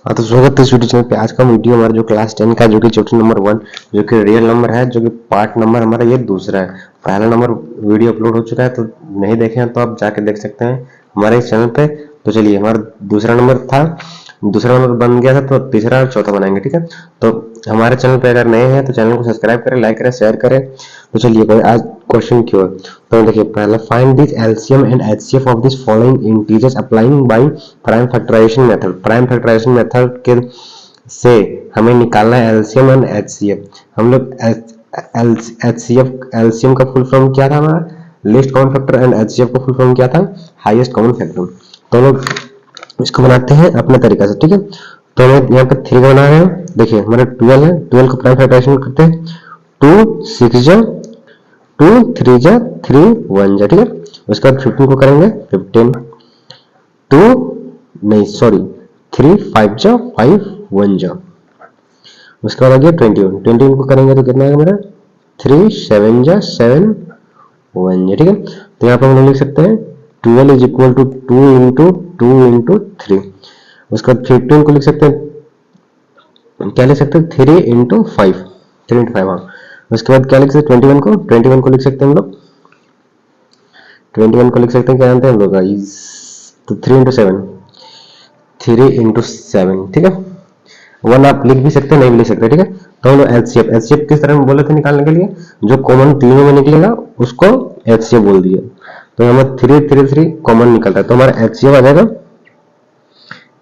हाँ तो स्वागत है इस वीडियो चैनल पे। आज का वीडियो हमारा जो क्लास 10 का जो कि चैप्टर नंबर 1 जो कि रियल नंबर है, जो कि पार्ट नंबर हमारा ये दूसरा है। पहला नंबर वीडियो अपलोड हो चुका है, तो नहीं देखे हैं तो आप जाके देख सकते हैं हमारे इस चैनल पे। तो चलिए, हमारा दूसरा नंबर था, दूसरा नंबर बन गया था, तो तीसरा और चौथा बनाएंगे, ठीक है। तो हमारे चैनल पे अगर नए हैं तो चैनल को सब्सक्राइब करें, लाइक करें, शेयर करें। तो चलिए, कोई आज क्वेश्चन क्यों है तो देखिए, पहला find this LCM and HCF of this following integers applying by prime factorisation method. Prime factorisation method के से हमें निकालना है एलसीएम एंड एचसीएफ। हम लोग एचसीएफ एलसीएम का फुल फॉर्म क्या था हमारा, list common factor, and HCF का फुल फॉर्म क्या था, हाईएस्ट कॉमन फैक्टर। तो हम लोग इसको बनाते हैं अपने तरीका से, ठीक है। तो मैं यहाँ पे 3 का बना रहे हैं। देखिए, हमारे 12 है, 12 को प्राइम फैक्टराइजेशन करते हैं। 2 6 जा 2 3 जा 3 1 जा, ठीक है। उसके बाद 15 को करेंगे 15, 2 नहीं सॉरी 3 5 जा 5 1 जा। उसके बाद आ गया 21, 21 को करेंगे तो कितना है हमारा 3 7 जा 7 1 जा, ठीक है। तो यहाँ पर हम लोग लिख सकते हैं 12 is equal to 2 into 2 into 3। उसके बाद 15 को लिख सकते हैं, क्या लिख सकते हैं 3 इंटू 5, 3 इंटू 5, हाँ। उसके बाद क्या लिख सकते हैं 21 को लिख सकते हैं हम लोग, 21 को लिख सकते हैं, क्या जानते हैं हम लोग, तो 3 इंटू 7, 3 इंटू 7, ठीक है। 1 आप लिख भी सकते हैं, नहीं भी लिख सकते, ठीक है। तो हम लोग एचसीएफ किस तरह में बोले थे निकालने के लिए, जो कॉमन तीनों में निकलेगा उसको एचसीएफ बोल दिए। तो हमें 3 3 3 कॉमन निकलता है, तो हमारा एचसीएफ आ जाएगा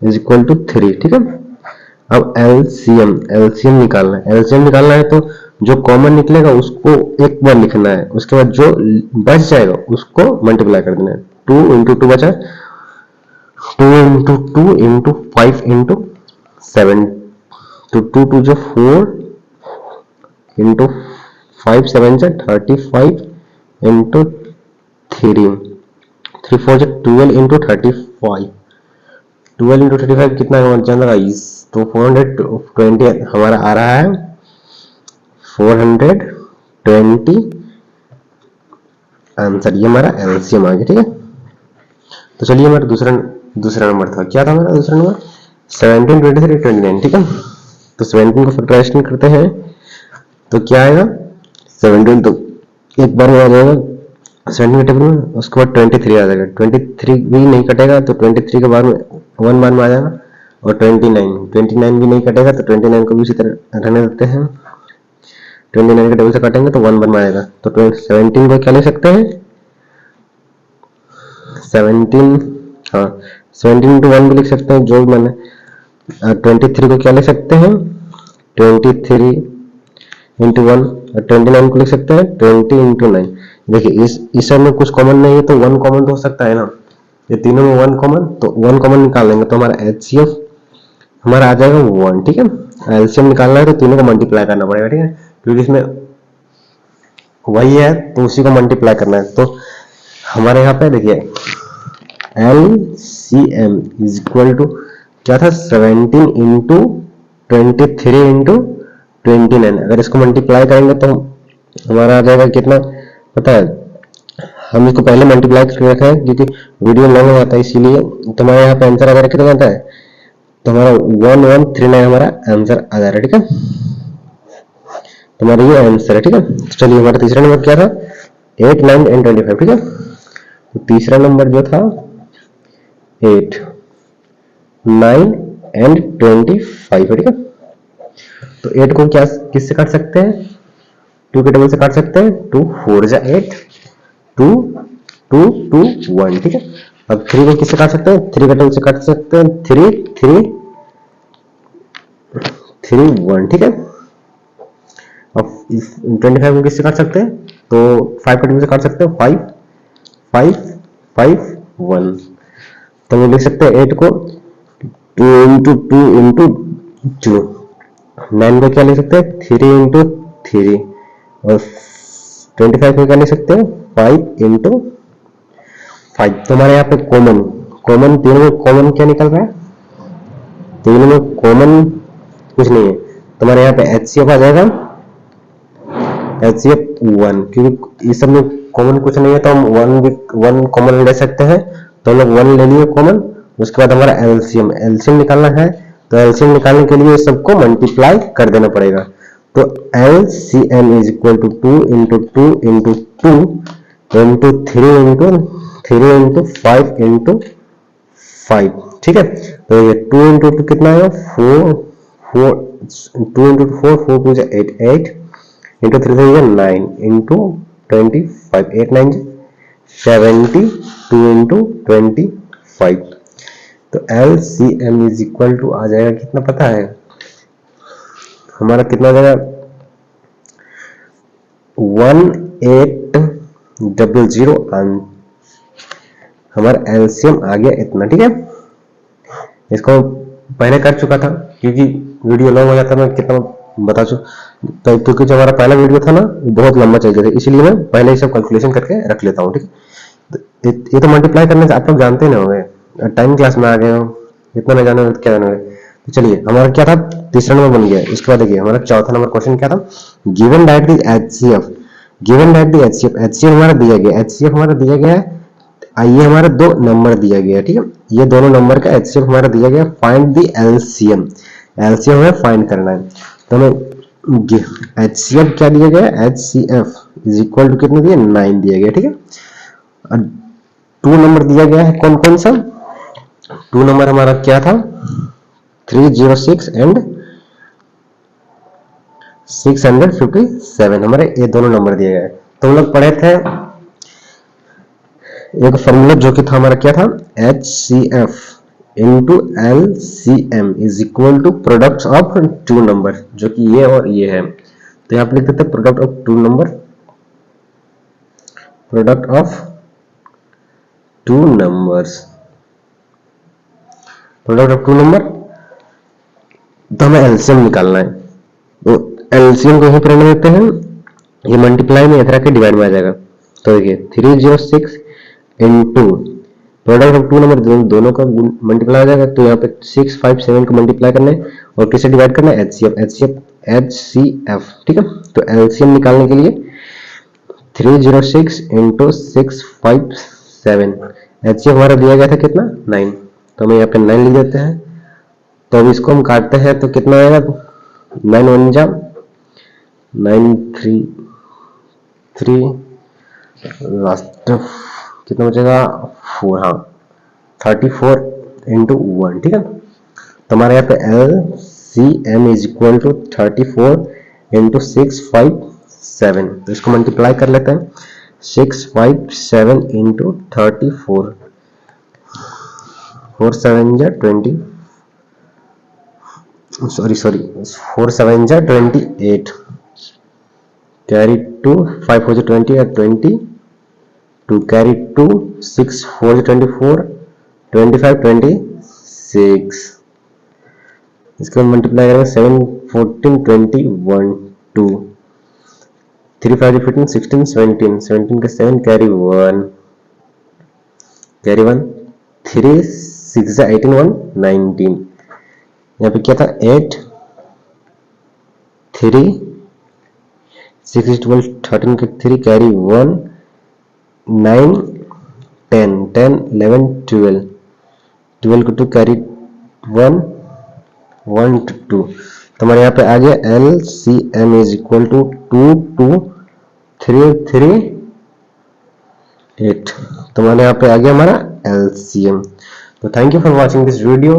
इज इक्वल टू 3, ठीक है। अब एलसीएम निकालना है, तो जो कॉमन निकलेगा उसको एक बार लिखना है, उसके बाद जो बच जाएगा उसको मल्टीप्लाई कर देना है। 2 इंटू 2 बचा, 2 इंटू 2 इंटू 5 इंटू 7, तो 2 2 जो 4 इंटू 5 7 जो 35 इंटू 3 3 4 जो 12 इंटू 35, 12 इंटू 35 कितना जान रहा है, तो 420 हमारा आ रहा है, 420 आंसर। ये हमारा एलसीएम आ गया, ठीक है। तो चलिए, हमारा दूसरा नंबर था, क्या था हमारा दूसरा नंबर 17 23 29, ठीक है। तो 17 को फैक्टराइजेशन करते हैं तो क्या आएगा 17, तो एक बार में आ जाएगा 17 के टेबल में। उसके बाद 23 आ जाएगा, 23 भी नहीं कटेगा तो 23 के बाद में 1 बार में आ जाएगा। और 29 भी नहीं कटेगा तो 29 को भी उसी तरह रहने देते हैं। 29 के टेबल से काटेंगे तो 1 बार में आएगा, तो 17 को क्या ले सकते हैं 17, हाँ 17 इंटू 1 भी लिख सकते हैं, जो मैंने 23 को क्या ले सकते हैं 23 इंटू 1, और 29 को लिख सकते हैं 20 इंटू 9। देखिए, इस में कुछ कॉमन नहीं है तो 1 कॉमन तो हो सकता है ना, ये तीनों में 1 कॉमन, तो 1 कॉमन निकाल लेंगे तो हमारा एचसीएफ हमारा आ जाएगा 1, ठीक है। एलसीएम निकालना है तो तीनों को मल्टीप्लाई करना पड़ेगा, ठीक है, क्योंकि इसमें वही है तो उसी को मल्टीप्लाई करना है। तो हमारे यहाँ पे देखिए एलसीएम इज इक्वल टू क्या था 17 इंटू 23 इंटू 29। अगर इसको मल्टीप्लाई करेंगे तो हमारा आ जाएगा कितना पता है, हम इसको पहले मल्टीप्लाई करके रखा है क्योंकि वीडियो लॉन्ग हो जाता है, इसीलिए। तो हमारे यहाँ पे आंसर आ कितना आता है, तो हमारा 1139 हमारा आंसर आ जा रहा है, ठीक है। तो हमारा ये आंसर है, ठीक है। तो चलिए, हमारा तीसरा नंबर क्या था 8 9 एंड 25, ठीक है। तो तीसरा नंबर जो था 8 9 एंड 25 है, ठीक है। तो 8 को क्या किससे काट सकते हैं, 2 के टेबल से काट सकते हैं, 2 4 जा 8 2 2 2 1, ठीक है। अब 3 को किससे काट सकते हैं, 3 के टेबल से काट सकते हैं, 3 3 3 1, ठीक है। अब 25 को किससे काट सकते हैं, तो 5 के टेबल से काट सकते हैं, 5 5 5 1। तो हम लिख सकते हैं 8 को 2 इंटू 2 इंटू 2, 9 को क्या लिख सकते हैं 3 इंटू 3, और 25 को क्या लिख सकते हैं 5 इंटू 5। तो हमारे यहाँ पे कॉमन तीनों में कॉमन क्या निकल रहा है, तीनों में कॉमन कुछ नहीं है, तो हमारे यहाँ पे एचसीएफ आ जाएगा एचसीएफ 1, क्योंकि इस सब में कॉमन कुछ नहीं है तो हम 1 कॉमन ले सकते हैं, तो हम लोग 1 ले लिए कॉमन। उसके बाद हमारा एलसीएम निकालना है, तो एलसीएम निकालने के लिए सबको मल्टीप्लाई कर देना पड़ेगा। तो LCM is equal to 2 into 2 into 2 into 3 into 3 into 5 into 5। ठीक है, तो ये 2 इंटू 2 कितना आएगा 4 4 2 इंटू 4 4 टू 8 8 इंटू 3 से 9 इंटू 25 8 9 70 2 इंटू 25। तो LCM इज इक्वल टू आ जाएगा कितना पता है हमारा, कितना आ जाएगा 1800। हमारा एलसीएम आ गया इतना। ठीक है, इसको पहले कर चुका था क्योंकि वीडियो लॉन्ग हो जाता मैं कितना बता चुका, तो क्योंकि जो हमारा पहला वीडियो था ना बहुत लंबा चल गया था, इसलिए मैं पहले ही सब कैलकुलेशन करके रख लेता हूँ। ठीक है, ये तो मल्टीप्लाई करने से आप लोग जानते ना होंगे, टाइम क्लास में आ गए हो, इतना नहीं जाने क्या जाने। तो चलिए हमारा क्या था, तीसरा नंबर बन गया। इसके बाद देखिए हमारा चौथा नंबर क्वेश्चन क्या था, given that the HCF, given that the HCF, HCF हमारा दिया गया, एचसीएफ हमारा दिया गया है, ये हमारा दो नंबर दिया गया। ठीक है, ये दोनों नंबर का एचसीएफ हमारा दिया गया, फाइंड द एलसीएम, एलसीएम हमें फाइंड करना है। तो हमें एचसीएफ क्या दिया गया, एचसीएफ इज इक्वल टू कितना दिया 9 दिया गया। ठीक है, और 2 नंबर दिया गया है, कौन कौन सा 2 नंबर हमारा क्या था 306 एंड 657, हमारे ये दोनों नंबर दिए गए। तो हम लोग पढ़े थे एक फॉर्मूला जो कि था हमारा क्या था, HCF into LCM is equal to product of 2 number, जो कि ये और ये है। तो यहाँ पे लिख देते हैं product of 2 number, product of 2 numbers, product of 2 number. तो हमें एलसीएम निकालना है, तो एलसीएम को यहीं पर रहने देते हैं, ये मल्टीप्लाई में इधर आके डिवाइड में आ जाएगा। तो देखिए 306 इंटू प्रोडक्ट ऑफ 2 नंबर, दोनों का मल्टीप्लाई आ जाएगा। तो यहाँ पे 6 5 7 को मल्टीप्लाई करना है और किससे डिवाइड करना है, एचसीएफ, एचसीएफ HCF। ठीक है, तो एलसीएम निकालने के लिए 306 इंटू 657, एचसीएफ हमारा दिया गया था कितना 9, तो हमें यहाँ पे 9 लिख देते हैं। तो अब इसको हम काटते हैं तो कितना आएगा 9 1 जा 9 3 3 लास्ट कितना बचेगा 4, हाँ 34 इंटू 1। ठीक है, तो हमारे यहाँ पे LCM is equal to 34 into 657। तो इसको मल्टीप्लाई कर लेते हैं, 657 इंटू 34, 4 7 जा 20, सॉरी 4 7 जा 28, कैरी 2 5 4 20 और 20 2 कैरी 2 6 4 24 25 26, इसको मल्टीप्लाई करेंगे 7 14 21 2 3 5 15 16 17 17 के 7 कैरी 1 3 6 18 1 19, यहाँ पे क्या था 8 3 6 12 13 के 3 कैरी 1 9 10 10 11 12 12 को 2 कैरी 1 1 2। तो हमारे यहाँ पे आ गया LCM इज इक्वल टू 2 2 3 3 8। तो हमारे यहाँ पे आ गया हमारा LCM। तो thank you for watching this video.